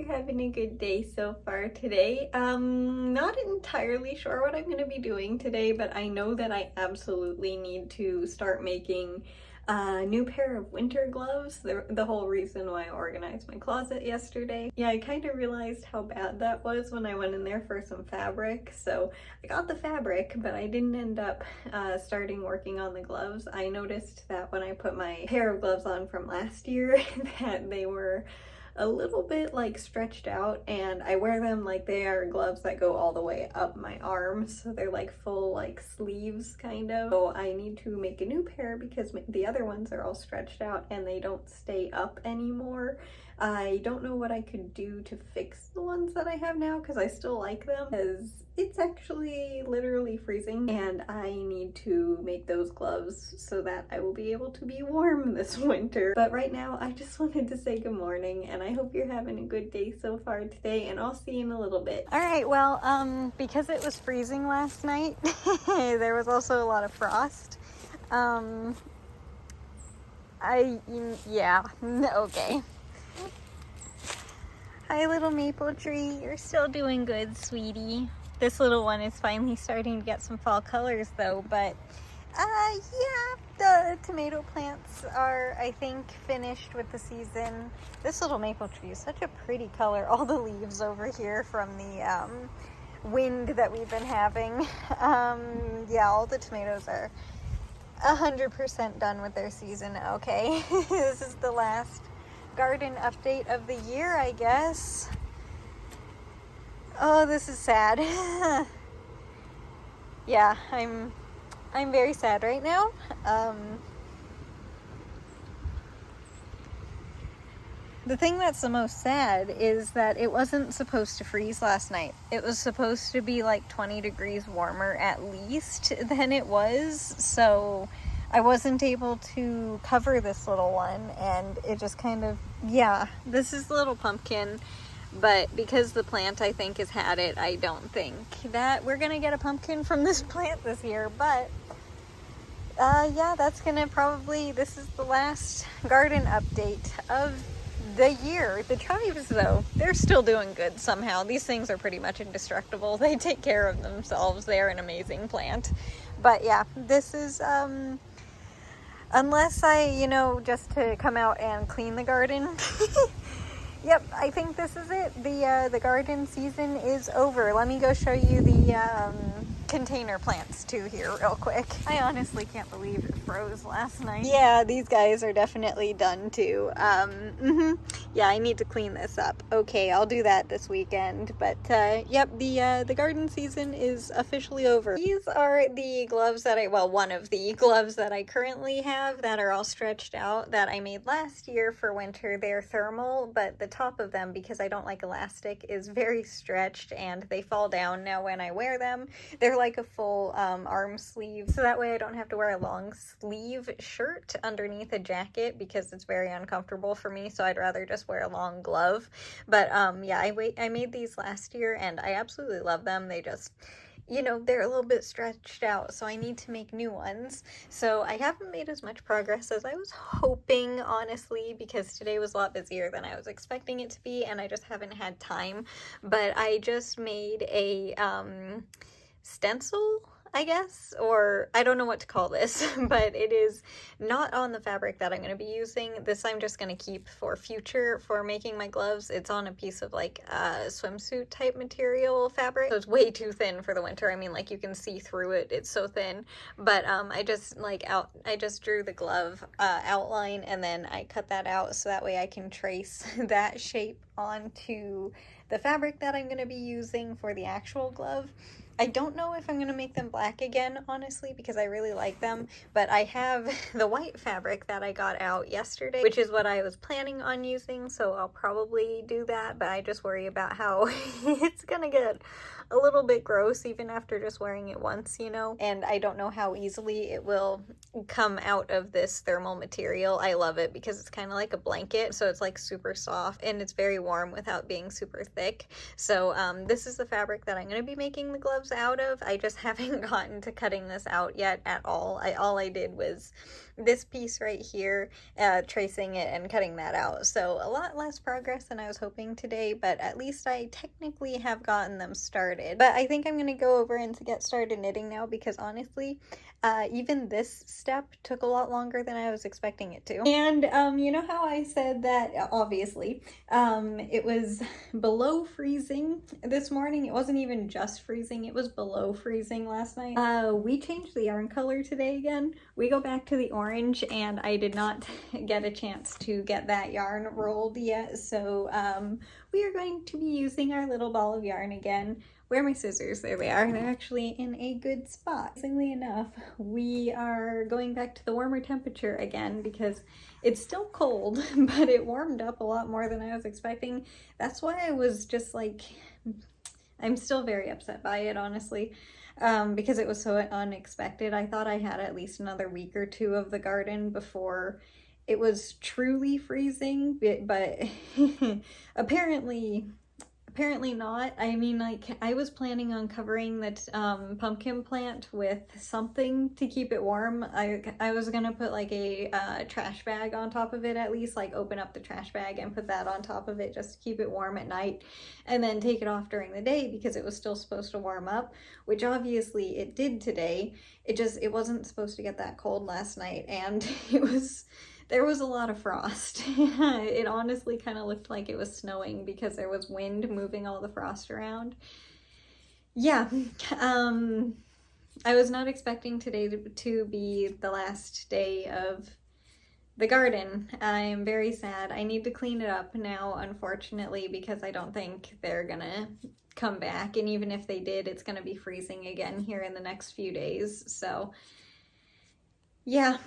having a good day so far today. Not entirely sure what I'm going to be doing today, but I know that I absolutely need to start making a new pair of winter gloves. The whole reason why I organized my closet yesterday. Yeah, I kind of realized how bad that was when I went in there for some fabric. So I got the fabric, but I didn't end up starting working on the gloves. I noticed that when I put my pair of gloves on from last year that they were a little bit like stretched out, and I wear them like they are gloves that go all the way up my arms, so they're like full like sleeves kind of. So I need to make a new pair because the other ones are all stretched out and they don't stay up anymore. I don't know what I could do to fix the ones that I have now because I still like them, because it's actually literally freezing and I need to make those gloves so that I will be able to be warm this winter. But right now I just wanted to say good morning, and I hope you're having a good day so far today, and I'll see you in a little bit. All right, well, because it was freezing last night, there was also a lot of frost. Yeah, okay. Hi, little maple tree. You're still doing good, sweetie. This little one is finally starting to get some fall colors, though, but, yeah, the tomato plants are, I think, finished with the season. This little maple tree is such a pretty color. All the leaves over here from the, wind that we've been having. Yeah, all the tomatoes are 100% done with their season. Okay, this is the last garden update of the year, I guess. Oh, this is sad. Yeah, I'm very sad right now. The thing that's the most sad is that it wasn't supposed to freeze last night. It was supposed to be like 20 degrees warmer at least than it was, so I wasn't able to cover this little one, and it just kind of, yeah, this is the little pumpkin, but because the plant, I think, has had it, I don't think that we're gonna get a pumpkin from this plant this year, but yeah, that's gonna probably, this is the last garden update of the year. The chives, though, they're still doing good somehow. These things are pretty much indestructible. They take care of themselves. They're an amazing plant. But yeah, this is, unless I, just to come out and clean the garden. Yep, I think this is it. The garden season is over. Let me go show you the container plants too here real quick. I honestly can't believe it froze last night. Yeah, these guys are definitely done too. Yeah, I need to clean this up. Okay, I'll do that this weekend. But yep, the garden season is officially over. These are the gloves that one of the gloves that I currently have that are all stretched out that I made last year for winter. They're thermal, but the top of them, because I don't like elastic, is very stretched and they fall down now when I wear them. They're like a full arm sleeve, so that way I don't have to wear a long sleeve shirt underneath a jacket because it's very uncomfortable for me, so I'd rather just wear a long glove. But yeah, I made these last year and I absolutely love them. They just, they're a little bit stretched out, so I need to make new ones. So I haven't made as much progress as I was hoping, honestly, because today was a lot busier than I was expecting it to be, and I just haven't had time. But I just made a stencil, I guess, or I don't know what to call this, but it is not on the fabric that I'm going to be using. This I'm just going to keep for future for making my gloves. It's on a piece of like swimsuit type material fabric, so it's way too thin for the winter. I mean, like, you can see through it, it's so thin. But I just drew the glove outline, and then I cut that out so that way I can trace that shape onto the fabric that I'm going to be using for the actual glove. I don't know if I'm going to make them black again, honestly, because I really like them, but I have the white fabric that I got out yesterday, which is what I was planning on using, so I'll probably do that, but I just worry about how it's going to get a little bit gross even after just wearing it once, and I don't know how easily it will come out of this thermal material. I love it because it's kind of like a blanket, so it's like super soft and it's very warm without being super thick. So this is the fabric that I'm going to be making the gloves leaves out of. I just haven't gotten to cutting this out yet at all. All I did was this piece right here, tracing it and cutting that out. So a lot less progress than I was hoping today, but at least I technically have gotten them started. But I think I'm going to go over and to get started knitting now, because honestly, even this step took a lot longer than I was expecting it to. And you know how I said that obviously it was below freezing this morning? It wasn't even just freezing, it was below freezing last night. We changed the yarn color today again. We go back to the orange, and I did not get a chance to get that yarn rolled yet, so we are going to be using our little ball of yarn again. Where are my scissors? There they are. They're actually in a good spot. Interestingly enough, we are going back to the warmer temperature again because it's still cold, but it warmed up a lot more than I was expecting. That's why I was just like, I'm still very upset by it, honestly, because it was so unexpected. I thought I had at least another week or two of the garden before it was truly freezing, but apparently not. I mean, like, I was planning on covering that pumpkin plant with something to keep it warm. I was gonna put like a trash bag on top of it, at least, like open up the trash bag and put that on top of it just to keep it warm at night, and then take it off during the day because it was still supposed to warm up, which obviously it did today. It wasn't supposed to get that cold last night, and there was a lot of frost. It honestly kind of looked like it was snowing because there was wind moving all the frost around. Yeah, I was not expecting today to be the last day of the garden. I'm very sad. I need to clean it up now, unfortunately, because I don't think they're gonna come back. And even if they did, it's gonna be freezing again here in the next few days. So yeah.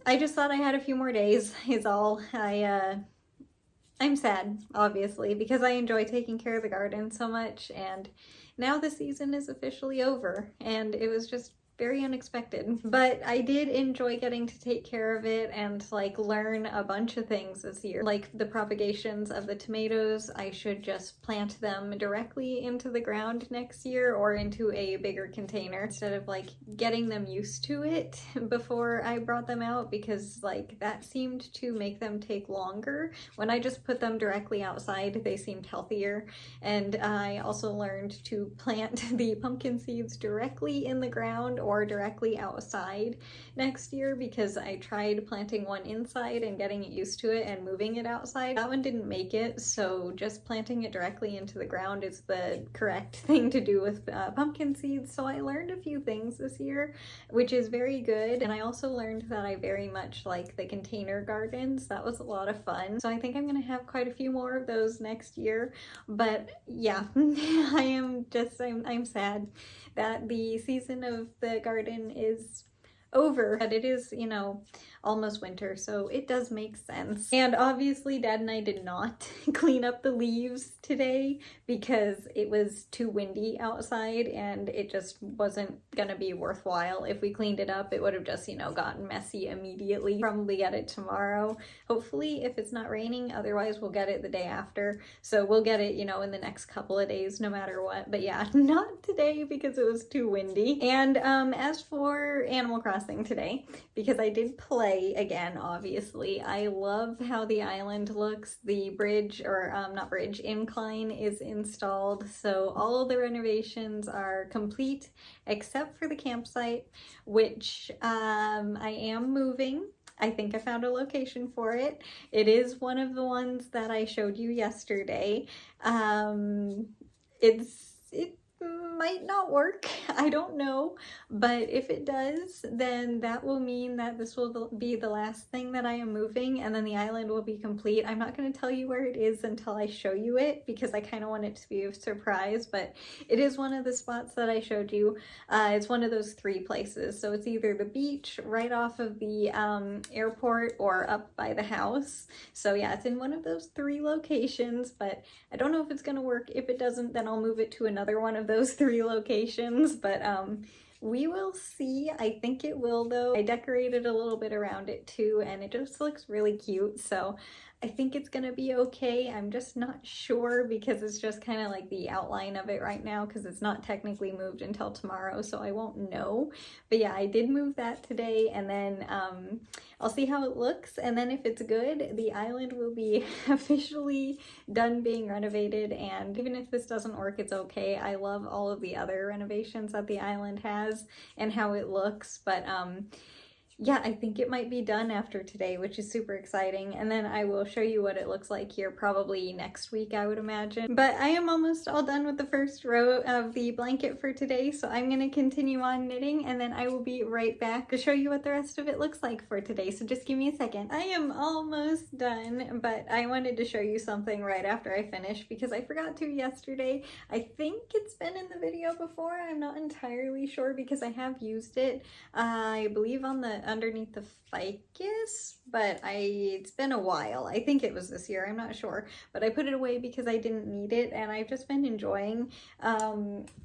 I just thought I had a few more days is all. I'm sad, obviously, because I enjoy taking care of the garden so much, and now the season is officially over, and it was just very unexpected. But I did enjoy getting to take care of it and like learn a bunch of things this year. Like the propagations of the tomatoes, I should just plant them directly into the ground next year or into a bigger container instead of like getting them used to it before I brought them out, because like that seemed to make them take longer. When I just put them directly outside, they seemed healthier. And I also learned to plant the pumpkin seeds directly in the ground or directly outside next year, because I tried planting one inside and getting it used to it and moving it outside. That one didn't make it, so just planting it directly into the ground is the correct thing to do with pumpkin seeds. So I learned a few things this year, which is very good. And I also learned that I very much like the container gardens. That was a lot of fun. So I think I'm gonna have quite a few more of those next year. But yeah, I'm sad that the season of the garden is over, but it is, you know, almost winter, so it does make sense. And obviously Dad and I did not clean up the leaves today because it was too windy outside and it just wasn't gonna be worthwhile. If we cleaned it up, it would have just, you know, gotten messy immediately. Probably get it tomorrow, hopefully, if it's not raining. Otherwise we'll get it the day after, so we'll get it, you know, in the next couple of days no matter what. But yeah, not today because it was too windy. And as for Animal Crossing today, because I did play again, obviously, I love how the island looks. The bridge, or not bridge, incline is installed, so all of the renovations are complete except for the campsite, which I am moving. I think I found a location for it. It is one of the ones that I showed you yesterday. It might not work, I don't know, but if it does, then that will mean that this will be the last thing that I am moving, and then the island will be complete. I'm not going to tell you where it is until I show you it, because I kind of want it to be a surprise, but it is one of the spots that I showed you. It's one of those three places, so it's either the beach, right off of the airport, or up by the house. So yeah, it's in one of those three locations, but I don't know if it's going to work. If it doesn't, then I'll move it to another one of those three locations, but we will see. I think it will, though. I decorated a little bit around it too, and it just looks really cute, so I think it's gonna be okay. I'm just not sure because it's just kind of like the outline of it right now because it's not technically moved until tomorrow, so I won't know. But yeah, I did move that today, and then I'll see how it looks, and then if it's good, the island will be officially done being renovated. And even if this doesn't work, it's okay. I love all of the other renovations that the island has and how it looks, but yeah, I think it might be done after today, which is super exciting. And then I will show you what it looks like here probably next week, I would imagine. But I am almost all done with the first row of the blanket for today, so I'm going to continue on knitting, and then I will be right back to show you what the rest of it looks like for today. So just give me a second. I am almost done, but I wanted to show you something right after I finish because I forgot to yesterday. I think it's been in the video before. I'm not entirely sure because I have used it, I believe on the underneath the ficus, but it's been a while. I think it was this year, I'm not sure, but I put it away because I didn't need it, and I've just been enjoying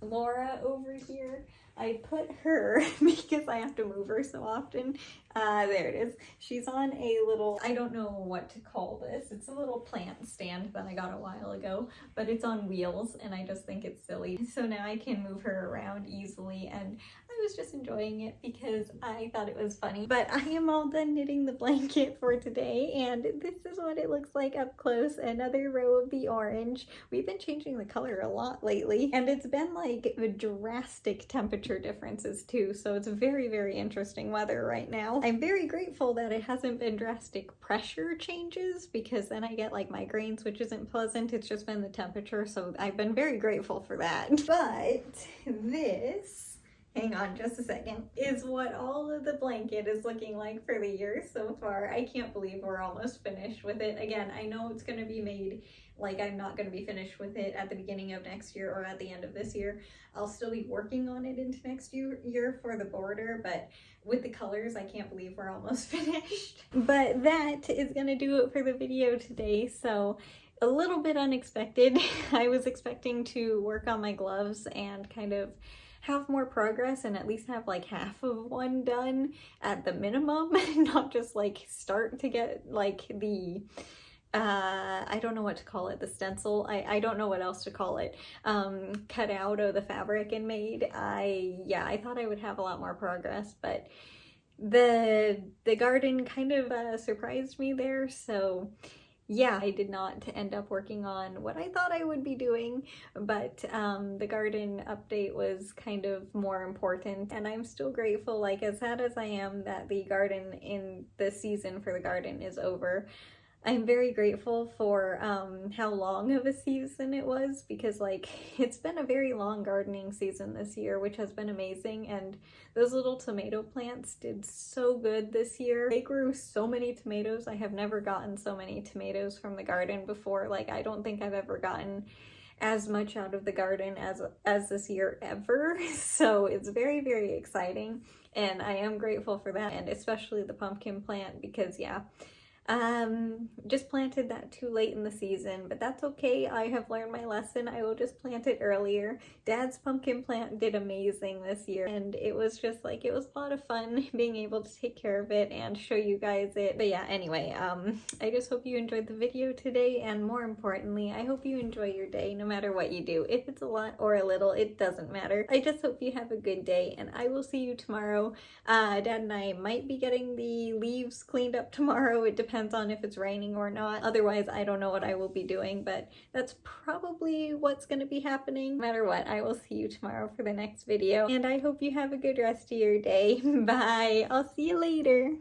Laura over here. I put her because I have to move her so often. There it is. She's on a little, I don't know what to call this. It's a little plant stand that I got a while ago, but it's on wheels and I just think it's silly. So now I can move her around easily, and I was just enjoying it because I thought it was funny. But I am all done knitting the blanket for today, and this is what it looks like up close. Another row of the orange. We've been changing the color a lot lately, and it's been like drastic temperature differences too, so it's very, very interesting weather right now. I'm very grateful that it hasn't been drastic pressure changes because then I get like migraines, which isn't pleasant. It's just been the temperature, so I've been very grateful for that. But this, hang on just a second, is what all of the blanket is looking like for the year so far. I can't believe we're almost finished with it. Again, I know it's going to be made, like I'm not going to be finished with it at the beginning of next year or at the end of this year. I'll still be working on it into next year for the border, but with the colors, I can't believe we're almost finished. But that is going to do it for the video today. So a little bit unexpected. I was expecting to work on my gloves and kind of have more progress and at least have like half of one done at the minimum, not just like start to get like the I don't know what to call it, the stencil, I don't know what else to call it, cut out of the fabric and made. I thought I would have a lot more progress, but the garden kind of surprised me there, so yeah, I did not end up working on what I thought I would be doing, but the garden update was kind of more important, and I'm still grateful, like as sad as I am that the garden in the season for the garden is over. I'm very grateful for how long of a season it was because like it's been a very long gardening season this year, which has been amazing, and those little tomato plants did so good this year. They grew so many tomatoes. I have never gotten so many tomatoes from the garden before. Like I don't think I've ever gotten as much out of the garden as this year ever. So it's very, very exciting, and I am grateful for that, and especially the pumpkin plant because yeah, just planted that too late in the season, but that's okay. I have learned my lesson. I will just plant it earlier. Dad's pumpkin plant did amazing this year, and it was just like, it was a lot of fun being able to take care of it and show you guys it. But yeah, anyway, I just hope you enjoyed the video today, and more importantly, I hope you enjoy your day no matter what you do. If it's a lot or a little, it doesn't matter. I just hope you have a good day, and I will see you tomorrow. Dad and I might be getting the leaves cleaned up tomorrow. It depends on if it's raining or not. Otherwise, I don't know what I will be doing, but that's probably what's going to be happening. No matter what, I will see you tomorrow for the next video, and I hope you have a good rest of your day. Bye! I'll see you later!